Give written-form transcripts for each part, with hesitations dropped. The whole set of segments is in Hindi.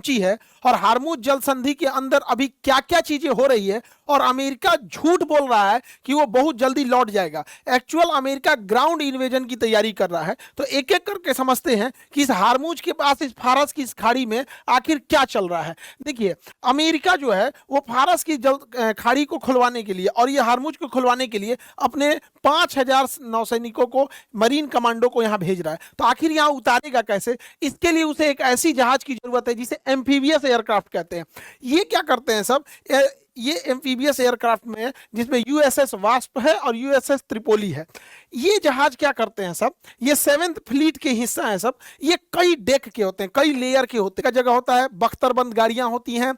सोची है और हार्मुज जल संधि के अंदर अभी क्या क्या चीजें हो रही है, और अमेरिका झूठ बोल रहा है कि वो बहुत जल्दी लौट जाएगा, एक्चुअल अमेरिका ग्राउंड इन्वेजन की तैयारी कर रहा है। तो एक एक करके समझते हैं कि इस हार्मुज के पास, इस फारस की इस खाड़ी में आखिर क्या चल रहा है। देखिए, अमेरिका जो है वो फारस की जल खाड़ी को खुलवाने के लिए और ये हार्मुज को खुलवाने के लिए अपने 5,000 नौसैनिकों को, मरीन कमांडो को यहां भेज रहा है। तो आखिर यहां उतारेगा कैसे? इसके लिए उसे एक ऐसी जहाज की जरूरत है जिसे एम्फीबियस एयरक्राफ्ट कहते हैं। ये क्या करते हैं सब, ये एम्फीबियस एयरक्राफ्ट में, जिसमें यूएसएस वास्प है और यूएसएस त्रिपोली है, ये जहाज क्या करते हैं सब, ये 7th फ्लीट के हिस्सा है सब। ये कई डेक के होते हैं, कई लेयर के होते हैं, का जगह होता है, बख्तरबंद गाड़ियां होती हैं,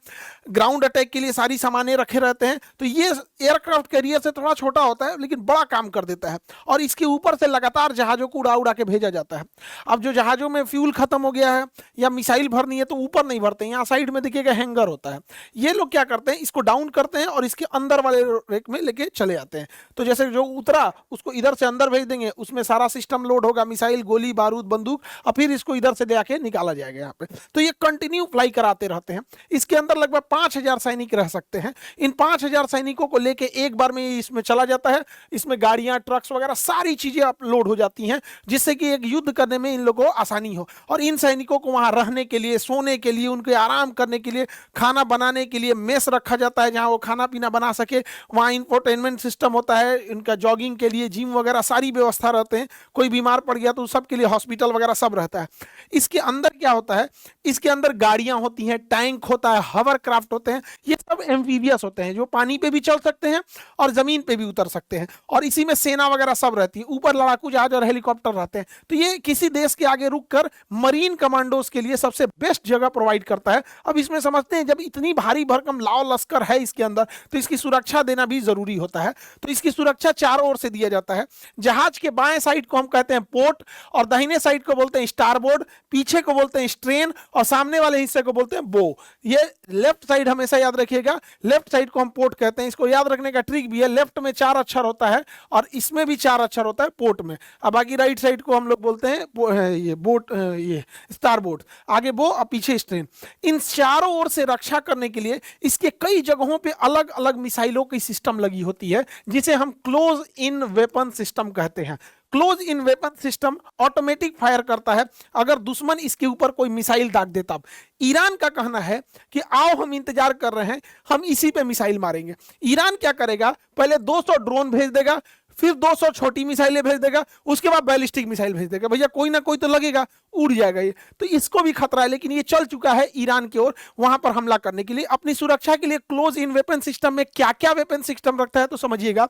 ग्राउंड अटैक के लिए सारी सामानें रखे रहते हैं। तो ये एयरक्राफ्ट कैरियर से थोड़ा छोटा होता है लेकिन बड़ा काम कर देता है, और इसके ऊपर से लगातार जहाजों को उड़ा उड़ा के भेजा जाता है। अब जो जहाजों में फ्यूल खत्म हो गया है या मिसाइल भरनी है तो ऊपर नहीं भरते, यहाँ साइड में देखिएगा हैंगर होता है। ये लोग क्या करते हैं, इसको डाउन करते हैं और इसके अंदर वाले रेक में लेके चले जाते हैं। तो जैसे जो उतरा उसको इधर से अंदर भेज देंगे, उसमें सारा सिस्टम लोड होगा, मिसाइल, गोली बारूद, बंदूक, और फिर इसको इधर से ले आके निकाला जाएगा यहाँ पे। तो ये कंटिन्यू फ्लाई कराते रहते हैं। इसके अंदर लगभग 5,000 सैनिक रह सकते हैं। इन 5,000 सैनिकों को लेके एक बार में इसमें चला जाता है। इसमें गाड़ियां, ट्रक्स वगैरह सारी चीजें लोड हो जाती हैं, जिससे कि एक युद्ध करने में इन लोगों को आसानी हो। और इन सैनिकों को वहां रहने के लिए, सोने के लिए, उनके आराम करने के लिए, खाना बनाने के लिए मेस रखा जाता है जहां वो खाना पीना बना सके। वहां इंफोटेनमेंट सिस्टम होता है, इनका जॉगिंग के लिए जिम वगैरह सारी व्यवस्था रहते हैं। कोई बीमार पड़ गया तो सबके लिए हॉस्पिटल वगैरह सब रहता है। इसके अंदर क्या होता है, इसके अंदर गाड़ियां होती हैं, टैंक होता है, हवर क्राफ्ट होते हैं। ये सब एम्फीबियस होते हैं जो पानी पे भी चल सकते हैं और जमीन पे भी उतर सकते हैं, और इसी में सेना वगैरह सब रहती है। ऊपर लड़ाकू जहाज और हेलीकॉप्टर रहते हैं। तो ये किसी देश के आगे रुककर मरीन कमांडोज के लिए सबसे बेस्ट जगह प्रोवाइड करता है। अब इसमें समझते हैं, जब इतनी भारी भरकम लाव लश्कर है इसके अंदर, तो इसकी सुरक्षा देना भी जरूरी होता है। तो इसकी सुरक्षा चारों ओर से दिया जाता है। जहाज के बाएं साइड को हम कहते हैं पोर्ट, और दाहिने साइड को बोलते हैं स्टारबोर्ड, पीछे को बोलते हैं स्ट्रेन, और सामने वाले हिस्से को बोलते हैं बो। ये लेफ्ट साइड हमेशा याद रखिएगा, लेफ्ट साइड को हम पोर्ट कहते हैं। इसको याद रखने का ट्रिक भी है, लेफ्ट में 4 अक्षर होता है और इसमें भी 4 अक्षर होता है पोर्ट में। अब बाकी राइट साइड को हम लोग बोलते हैं ये बोट, ये स्टारबोर्ड, आगे बो और पीछे स्ट्रेन। इन चारों ओर से रक्षा करने के लिए इसके कई जगहों पे अलग अलग मिसाइलों की सिस्टम लगी होती है, जिसे हम क्लोज इन वेपन सिस्टम कहते हैं। Close in weapon system automatic fire करता है अगर दुश्मन इसके ऊपर कोई मिसाइल दाग दे तब। ईरान का कहना है कि आओ हम इंतजार कर रहे हैं, हम इसी पे मिसाइल मारेंगे। ईरान क्या करेगा, पहले 200 ड्रोन भेज देगा, फिर 200 छोटी मिसाइलें भेज देगा, उसके बाद बैलिस्टिक मिसाइल भेज देगा। भैया कोई ना कोई तो लगेगा, उड़ जाएगा ये। तो इसको भी खतरा है, लेकिन ये चल चुका है ईरान की ओर वहां पर हमला करने के लिए। अपनी सुरक्षा के लिए क्लोज इन वेपन सिस्टम में क्या क्या वेपन सिस्टम रखता है तो समझिएगा।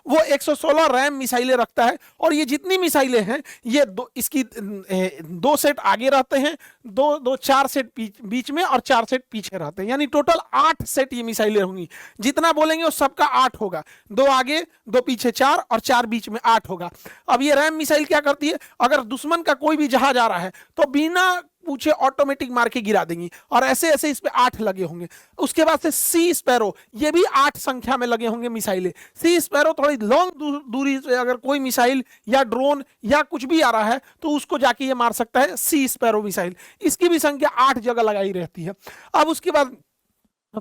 वो 116 रैम मिसाइलें रखता है, और ये जितनी मिसाइलें हैं ये इसकी 2 सेट आगे रहते हैं, 4 सेट बीच में और 4 सेट पीछे रहते हैं, यानी टोटल 8 सेट ये मिसाइलें होंगी। जितना बोलेंगे वो सबका 8 होगा, 2 आगे 2 पीछे 4 और 4 बीच में 8 होगा। अब ये रैम मिसाइल क्या करती है, अगर दुश्मन का कोई भी जहाज आ रहा है तो बिना पूछे ऑटोमेटिक मार के गिरा देंगी, और ऐसे ऐसे इस पे 8 लगे होंगे। उसके बाद से सी स्पैरो, ये भी 8 संख्या में लगे होंगे मिसाइलें। सी स्पैरो थोड़ी लॉन्ग दूरी से अगर कोई मिसाइल या ड्रोन या कुछ भी आ रहा है तो उसको जाके ये मार सकता है, सी स्पैरो मिसाइल। इसकी भी संख्या 8 जगह लगाई रहती है। अब उसके बाद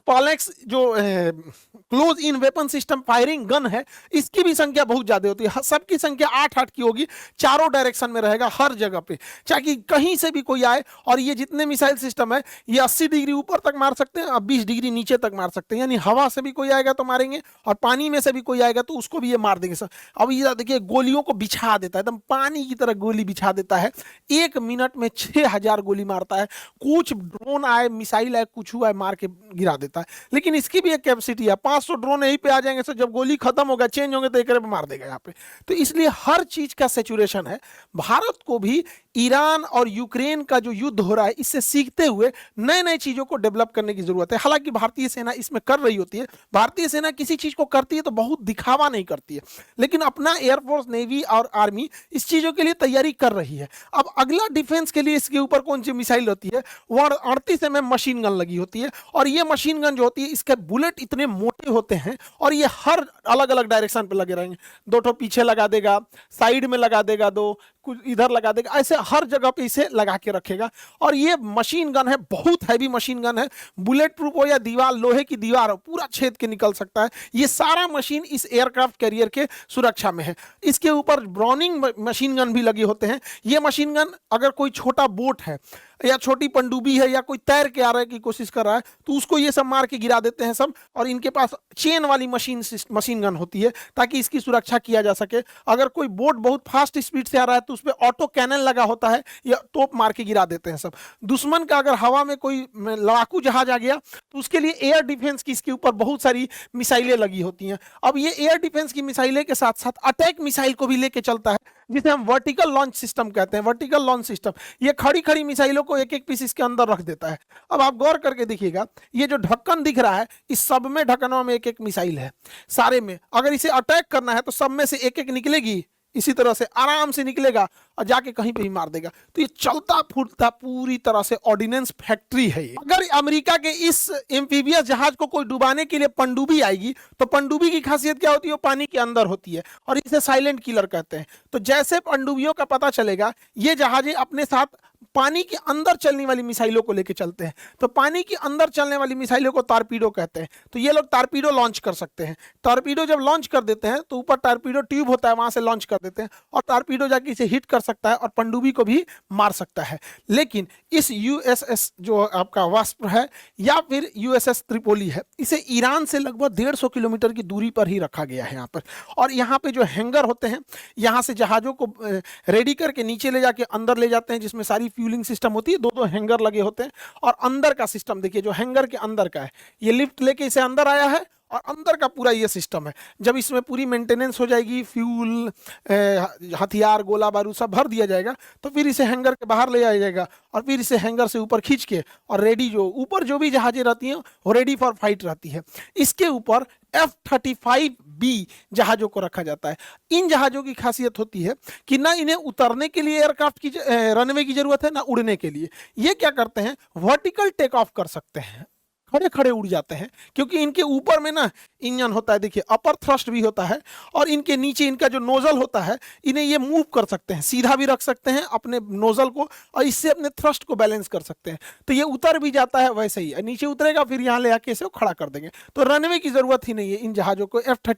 पॉलेक्स जो close in weapon system firing gun है, इसकी भी संख्या बहुत ज्यादा होती है। सबकी संख्या 8-8 की होगी, चारों डायरेक्शन में रहेगा हर जगह पे, चाहे कहीं से भी कोई आए। और ये जितने मिसाइल सिस्टम है ये 80 डिग्री ऊपर तक मार सकते हैं और 20 डिग्री नीचे तक मार सकते हैं, यानी हवा से भी कोई आएगा तो मारेंगे और पानी में से भी कोई आएगा तो उसको भी ये मार देंगे। अब ये देखिए गोलियों को बिछा देता है, एकदम पानी की तरह गोली बिछा देता है। 1 मिनट में 6000 गोली मारता है। कुछ ड्रोन आए, मिसाइल आए, कुछ हुआ, मार के गिरा देता है। लेकिन इसकी भी एक कैपेसिटी है, 500 ड्रोन यहीं पे आ जाएंगे, सर जब गोली खत्म होगा, चेंज होंगे तो एक मार देगा यहाँ पे। तो इसलिए हर चीज का सैचुरेशन है। भारत को भी ईरान और यूक्रेन का जो युद्ध हो रहा है इससे सीखते हुए नए नए चीजों को डेवलप करने की जरूरत है। हालांकि भारतीय सेना इसमें कर रही होती है, भारतीय सेना किसी चीज को करती है तो बहुत दिखावा नहीं करती है, लेकिन अपना एयरफोर्स, नेवी और आर्मी इस चीजों के लिए तैयारी कर रही है। अब अगला डिफेंस के लिए इसके ऊपर कौन सी मिसाइल होती है, वो 38 mm मशीन गन लगी होती है, और ये मशीन मशीन गन जो होती है इसके बुलेट इतने मोटे होते हैं और ये हर अलग अलग डायरेक्शन पे लगे रहेंगे। दो ठो पीछे लगा देगा, साइड में लगा देगा, दो कुछ इधर लगा देगा, ऐसे हर जगह पे इसे लगा के रखेगा। और ये मशीन गन है, बहुत हैवी मशीन गन है, बुलेट प्रूफ हो या दीवार, लोहे की दीवार हो, पूरा छेद के निकल सकता है। ये सारा मशीन इस एयरक्राफ्ट कैरियर के सुरक्षा में है। इसके ऊपर ब्राउनिंग मशीन गन भी लगे होते हैं। ये मशीन गन अगर कोई छोटा बोट है या छोटी पनडुब्बी है या कोई तैर के आ रहा है की कोशिश कर रहा है तो उसको ये सब मार के गिरा देते हैं सब। और इनके पास चेन वाली मशीन गन होती है ताकि इसकी सुरक्षा किया जा सके। अगर कोई बोट बहुत फास्ट स्पीड से आ रहा है तो उसपे ऑटो कैनन लगा होता है या तोप मार के गिरा देते हैं सब। दुश्मन का अगर हवा में कोई लड़ाकू जहाज आ गया तो उसके लिए एयर डिफेंस की इसके ऊपर बहुत सारी मिसाइलें लगी होती हैं। अब ये एयर डिफेंस की मिसाइलें के साथ साथ अटैक मिसाइल को भी लेके चलता है, जिसे हम वर्टिकल लॉन्च सिस्टम कहते हैं। वर्टिकल लॉन्च सिस्टम ये खड़ी खड़ी मिसाइलों को एक एक पीस इसके अंदर रख देता है। अब आप गौर करके देखिएगा, ये जो ढक्कन दिख रहा है इस सब में, ढक्कनों में एक एक मिसाइल है सारे में। अगर इसे अटैक करना है तो सब में से एक एक निकलेगी, इसी तरह से आराम से निकलेगा और जाके कहीं पे भी मार देगा। तो ये चलता फूटता पूरी तरह से ऑर्डिनेंस फैक्ट्री है ये। अगर अमेरिका के इस एम्फीबियस जहाज को कोई डुबाने के लिए पनडुब्बी आएगी तो पनडुब्बी की खासियत क्या होती है, वो पानी के अंदर होती है और इसे साइलेंट किलर कहते हैं। तो जैसे पनडुब्बियों का पता चलेगा, ये जहाजें अपने साथ पानी के अंदर चलने वाली मिसाइलों को लेकर चलते हैं। तो पानी के अंदर चलने वाली मिसाइलों को टारपीडो कहते हैं। तो ये लोग टारपीडो लॉन्च कर सकते हैं। टारपीडो जब लॉन्च कर देते हैं तो ऊपर टारपीडो ट्यूब होता है, वहां से लॉन्च कर देते हैं और टारपीडो जाके इसे हिट कर सकता है और पनडुब्बी को भी मार सकता है। लेकिन इस यूएसएस जो आपका वास्प है या फिर यूएसएस त्रिपोली है, इसे ईरान से लगभग 150 किलोमीटर की दूरी पर ही रखा गया है यहाँ पर। और यहाँ पे जो हैंगर होते हैं, यहाँ से जहाजों को रेडी करके नीचे ले जाके अंदर ले जाते हैं, जिसमें सारी फ्यूलिंग सिस्टम होती है। दो दो हैंगर लगे होते हैं और अंदर का सिस्टम देखिए, जो हैंगर के अंदर का है, ये लिफ्ट लेके इसे अंदर आया है और अंदर का पूरा ये सिस्टम है। जब इसमें पूरी मेंटेनेंस हो जाएगी, फ्यूल, हथियार, गोला बारूद सब भर दिया जाएगा तो फिर इसे हैंगर के बाहर ले आया जाएगा और फिर इसे हैंगर से ऊपर खींच के और रेडी, जो ऊपर जो भी जहाजें रहती हैं वो रेडी फॉर फाइट रहती है। इसके ऊपर F-35B जहाजों को रखा जाता है। इन जहाजों की खासियत होती है कि ना इन्हें उतरने के लिए एयरक्राफ्ट की रनवे की जरूरत है, ना उड़ने के लिए। ये क्या करते हैं, वर्टिकल टेक ऑफ कर सकते हैं, खड़े खड़े उड़ जाते हैं, क्योंकि इनके ऊपर में ना इंजन होता है। देखिए अपर थ्रस्ट भी होता है और इनके नीचे इनका जो नोजल होता है, इन्हें ये मूव कर सकते हैं, सीधा भी रख सकते हैं अपने नोजल को और इससे अपने थ्रस्ट को बैलेंस कर सकते हैं। तो ये उतर भी जाता है वैसे ही, नीचे उतरेगा फिर यहाँ ले आके इसे खड़ा कर देंगे। तो रनवे की जरूरत ही नहीं है इन जहाजों को, F-35